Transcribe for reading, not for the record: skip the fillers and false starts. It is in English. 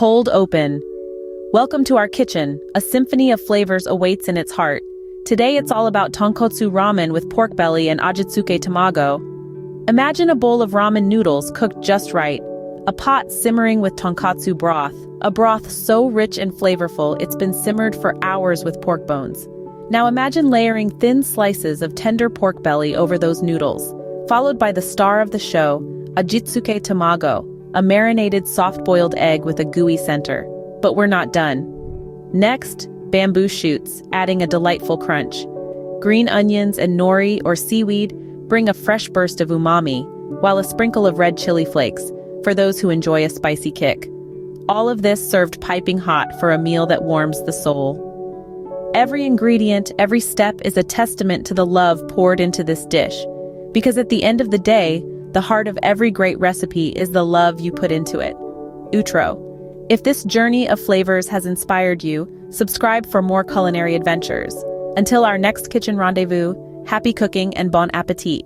Cold open. Welcome to our kitchen. A symphony of flavors awaits in its heart. Today it's all about Tonkotsu Ramen with pork belly and Ajitsuke Tamago. Imagine a bowl of ramen noodles cooked just right. A pot simmering with tonkotsu broth. A broth so rich and flavorful it's been simmered for hours with pork bones. Now imagine layering thin slices of tender pork belly over those noodles, followed by the star of the show, Ajitsuke Tamago, a marinated soft-boiled egg with a gooey center. But we're not done. Next, bamboo shoots, adding a delightful crunch. Green onions and nori or seaweed bring a fresh burst of umami, while a sprinkle of red chili flakes, for those who enjoy a spicy kick. All of this served piping hot for a meal that warms the soul. Every ingredient, every step is a testament to the love poured into this dish. Because at the end of the day, the heart of every great recipe is the love you put into it. Outro. If this journey of flavors has inspired you, subscribe for more culinary adventures. Until our next kitchen rendezvous, happy cooking and bon appetit!